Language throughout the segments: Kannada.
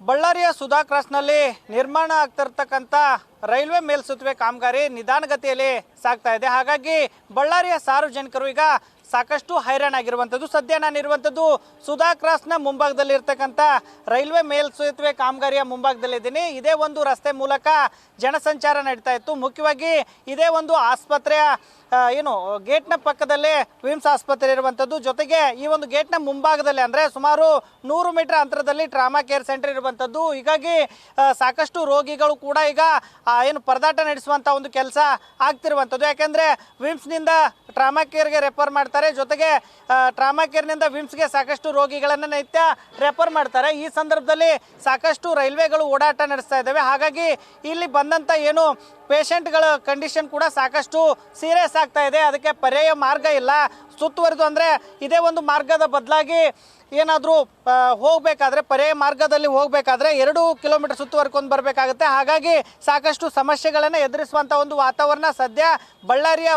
ಬಳ್ಳಾರಿಯ ಸುಧಾ ಕ್ರಾಸ್ನಲ್ಲಿ ನಿರ್ಮಾಣ ಆಗ್ತಿರ್ತಕ್ಕಂಥ ರೈಲ್ವೆ ಮೇಲ್ಸೇತುವೆ ಕಾಮಗಾರಿ ನಿಧಾನಗತಿಯಲ್ಲಿ ಸಾಗ್ತಾ ಇದೆ. ಹಾಗಾಗಿ ಬಳ್ಳಾರಿಯ ಸಾರ್ವಜನಿಕರು ಈಗ ಸಾಕಷ್ಟು ಹೈರಾಣಾಗಿರುವಂಥದ್ದು. ಸದ್ಯ ನಾನಿರುವಂಥದ್ದು ಸುಧಾ ಕ್ರಾಸ್ನ ಮುಂಭಾಗದಲ್ಲಿ ಇರ್ತಕ್ಕಂಥ ರೈಲ್ವೆ ಮೇಲ್ಸೇತುವೆ ಕಾಮಗಾರಿಯ ಮುಂಭಾಗದಲ್ಲಿದ್ದೀನಿ. ಇದೇ ಒಂದು ರಸ್ತೆ ಮೂಲಕ ಜನಸಂಚಾರ ನಡೀತಾ ಇತ್ತು. ಮುಖ್ಯವಾಗಿ ಇದೇ ಒಂದು ಆಸ್ಪತ್ರೆಯ ಗೇಟ್ನ ಪಕ್ಕದಲ್ಲೇ ವಿಮ್ಸ್ ಆಸ್ಪತ್ರೆ ಇರುವಂಥದ್ದು. ಜೊತೆಗೆ ಈ ಒಂದು ಗೇಟ್ನ ಮುಂಭಾಗದಲ್ಲಿ ಅಂದರೆ ಸುಮಾರು 100 ಮೀಟರ್ ಅಂತರದಲ್ಲಿ ಟ್ರಾಮಾ ಕೇರ್ ಸೆಂಟರ್ ಇರುವಂಥದ್ದು. ಹೀಗಾಗಿ ಸಾಕಷ್ಟು ರೋಗಿಗಳು ಕೂಡ ಈಗ ಪರದಾಟ ನಡೆಸುವಂಥ ಒಂದು ಕೆಲಸ ಆಗ್ತಿರುವಂಥದ್ದು. ಯಾಕೆಂದರೆ ವಿಮ್ಸ್ನಿಂದ ಟ್ರಾಮಾ ಕೇರ್ಗೆ ರೆಫರ್ ಮಾಡ್ತಾರೆ, ಜೊತೆಗೆ ಟ್ರಾಮಾ ಕೇರ್ನಿಂದ ವಿಮ್ಸ್ಗೆ ಸಾಕಷ್ಟು ರೋಗಿಗಳನ್ನು ನಿತ್ಯ ರೆಫರ್ ಮಾಡ್ತಾರೆ. ಈ ಸಂದರ್ಭದಲ್ಲಿ ಸಾಕಷ್ಟು ರೈಲ್ವೆಗಳು ಓಡಾಟ ನಡೆಸ್ತಾ ಇದ್ದಾವೆ. ಹಾಗಾಗಿ ಇಲ್ಲಿ ಬಂದಂಥ ಪೇಷಂಟ್ಗಳ ಕಂಡೀಷನ್ ಕೂಡ ಸಾಕಷ್ಟು ಸೀರಿಯಸ್ ಆಗ್ತಾ ಇದೆ. ಅದಕ್ಕೆ ಪರ್ಯಾಯ ಮಾರ್ಗ ಇಲ್ಲ. ಸುತ್ತುವರೆದು ಅಂದರೆ ಇದೇ ಒಂದು ಮಾರ್ಗದ ಬದಲಾಗಿ ಏನಾದರೂ ಹೋಗಬೇಕಾದ್ರೆ ಪರ್ಯಾಯ ಮಾರ್ಗದಲ್ಲಿ ಹೋಗಬೇಕಾದ್ರೆ 2 ಕಿಲೋಮೀಟರ್ ಸುತ್ತುವರ್ಕೊಂಡು ಬರಬೇಕಾಗುತ್ತೆ. ಹಾಗಾಗಿ ಸಾಕಷ್ಟು ಸಮಸ್ಯೆಗಳನ್ನು ಎದುರಿಸುವಂಥ ಒಂದು ವಾತಾವರಣ ಸದ್ಯ ಬಳ್ಳಾರಿಯ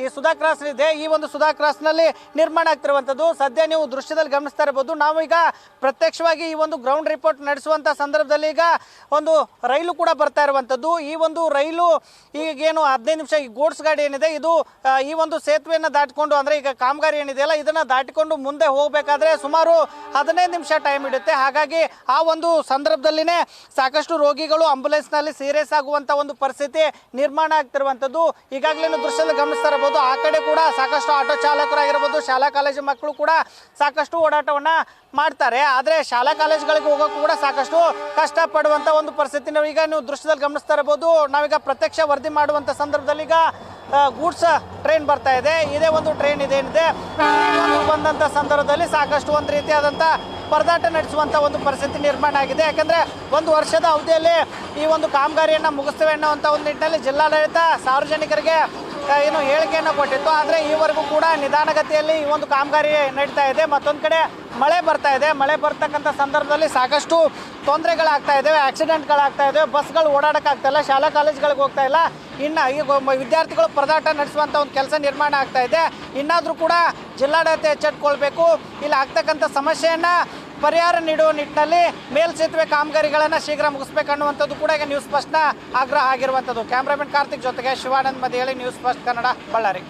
ಈ ಸುಧಾ ಕ್ರಾಸ್ ಇದೆ. ಈ ಒಂದು ಸುಧಾ ಕ್ರಾಸ್ನಲ್ಲಿ ನಿರ್ಮಾಣ ಆಗ್ತಿರುವಂಥದ್ದು ಸದ್ಯ ನೀವು ದೃಶ್ಯದಲ್ಲಿ ಗಮನಿಸ್ತಾ ಇರಬಹುದು. ನಾವು ಈಗ ಪ್ರತ್ಯಕ್ಷವಾಗಿ ಈ ಒಂದು ಗ್ರೌಂಡ್ ರಿಪೋರ್ಟ್ ನಡೆಸುವಂಥ ಸಂದರ್ಭದಲ್ಲಿ ಈಗ ಒಂದು ರೈಲು ಕೂಡ ಬರ್ತಾ ಇರುವಂಥದ್ದು. ಈ ಒಂದು ರೈಲು ಈಗ 15 ನಿಮಿಷ ಈ ಗೂಡ್ಸ್ ಗಾಡಿ ಏನಿದೆ ಇದು ಈ ಒಂದು ಸೇತುವೆಯನ್ನು ದಾಟಿಕೊಂಡು ಅಂದರೆ ಈಗ ಕಾಮಗಾರಿ ಏನಿದೆಯಲ್ಲ ಇದನ್ನು ದಾಟಿಕೊಂಡು ಮುಂದೆ ಹೋಗಬೇಕಾದ್ರೆ ಸುಮಾರು 15 ನಿಮಿಷ ಟೈಮ್ ಹಿಡಿಯುತ್ತೆ. ಹಾಗಾಗಿ ಆ ಒಂದು ಸಂದರ್ಭದಲ್ಲಿನೇ ಸಾಕಷ್ಟು ರೋಗಿಗಳು ಆಂಬುಲೆನ್ಸ್ನಲ್ಲಿ ಸೀರಿಯಸ್ ಆಗುವಂಥ ಒಂದು ಪರಿಸ್ಥಿತಿ ನಿರ್ಮಾಣ ಆಗ್ತಿರುವಂಥದ್ದು ಈಗಾಗಲೇ ದೃಶ್ಯದಲ್ಲಿ ಗಮನಿಸ್ತಾ ಇರಬಹುದು. ಆ ಕಡೆ ಕೂಡ ಸಾಕಷ್ಟು ಆಟೋ ಚಾಲಕರಾಗಿರ್ಬೋದು, ಶಾಲಾ ಕಾಲೇಜು ಮಕ್ಕಳು ಕೂಡ ಸಾಕಷ್ಟು ಓಡಾಟವನ್ನು ಮಾಡ್ತಾರೆ. ಆದರೆ ಶಾಲಾ ಕಾಲೇಜುಗಳಿಗೆ ಹೋಗೋಕ್ಕೂ ಕೂಡ ಸಾಕಷ್ಟು ಕಷ್ಟಪಡುವಂಥ ಒಂದು ಪರಿಸ್ಥಿತಿ ನೀವು ದೃಶ್ಯದಲ್ಲಿ ಗಮನಿಸ್ತಾ ಇರಬಹುದು. ನಾವೀಗ ಪ್ರತ್ಯಕ್ಷ ವರದಿ ಮಾಡುವಂಥ ಸಂದರ್ಭದಲ್ಲಿ ಈಗ ಗೂಡ್ಸ್ ಟ್ರೈನ್ ಬರ್ತಾ ಇದೆ. ಇದೇ ಒಂದು ಟ್ರೈನ್ ಇದೇನಿದೆ ಬಂದಂಥ ಸಂದರ್ಭದಲ್ಲಿ ಸಾಕಷ್ಟು ಒಂದು ರೀತಿಯಾದಂಥ ಪರದಾಟ ನಡೆಸುವಂಥ ಒಂದು ಪರಿಸ್ಥಿತಿ ನಿರ್ಮಾಣ ಆಗಿದೆ. ಯಾಕಂದರೆ 1 ವರ್ಷದ ಅವಧಿಯಲ್ಲಿ ಈ ಒಂದು ಕಾಮಗಾರಿಯನ್ನು ಮುಗಿಸ್ತೇವೆ ಅನ್ನೋವಂಥ ಒಂದು ನಿಟ್ಟಿನಲ್ಲಿ ಜಿಲ್ಲಾಡಳಿತ ಸಾರ್ವಜನಿಕರಿಗೆ ಹೇಳಿಕೆಯನ್ನು ಕೊಟ್ಟಿತ್ತು. ಆದರೆ ಈವರೆಗೂ ಕೂಡ ನಿಧಾನಗತಿಯಲ್ಲಿ ಈ ಒಂದು ಕಾಮಗಾರಿ ನಡೀತಾ ಇದೆ. ಮತ್ತೊಂದು ಕಡೆ ಮಳೆ ಬರ್ತಾ ಇದೆ. ಮಳೆ ಬರ್ತಕ್ಕಂಥ ಸಂದರ್ಭದಲ್ಲಿ ಸಾಕಷ್ಟು ತೊಂದರೆಗಳಾಗ್ತಾ ಇದ್ದಾವೆ, ಆಕ್ಸಿಡೆಂಟ್ಗಳಾಗ್ತಾ ಇದ್ದಾವೆ, ಬಸ್ಗಳು ಓಡಾಡೋಕ್ಕಾಗ್ತಾ ಇಲ್ಲ, ಶಾಲಾ ಕಾಲೇಜುಗಳಿಗೆ ಹೋಗ್ತಾ ಇಲ್ಲ. ಇನ್ನು ಈಗ ವಿದ್ಯಾರ್ಥಿಗಳು ಪರದಾಟ ನಡೆಸುವಂಥ ಒಂದು ಕೆಲಸ ನಿರ್ಮಾಣ ಆಗ್ತಾ ಇದೆ. ಇನ್ನಾದರೂ ಕೂಡ ಜಿಲ್ಲಾಡಳಿತ ಎಚ್ಚೆತ್ತುಕೊಳ್ಬೇಕು. ಇಲ್ಲಿ ಆಗ್ತಕ್ಕಂಥ ಸಮಸ್ಯೆಯನ್ನು ಪರಿಹಾರ ನೀಡುವ ನಿಟ್ಟಿನಲ್ಲಿ ಮೇಲ್ಸೇತುವೆ ಕಾಮಗಾರಿಗಳನ್ನು ಶೀಘ್ರ ಮುಗಿಸ್ಬೇಕನ್ನುವಂಥದ್ದು ಕೂಡ ಈಗ ನ್ಯೂಸ್ ಫಸ್ಟ್ನ ಆಗ್ರಹ ಆಗಿರುವಂಥದ್ದು. ಕ್ಯಾಮ್ರಾಮನ್ ಕಾರ್ತಿಕ್ ಜೊತೆಗೆ ಶಿವಾನಂದ್ ಮದಿಹಳ್ಳಿ, ನ್ಯೂಸ್ ಫಸ್ಟ್ ಕನ್ನಡ, ಬಳ್ಳಾರಿ.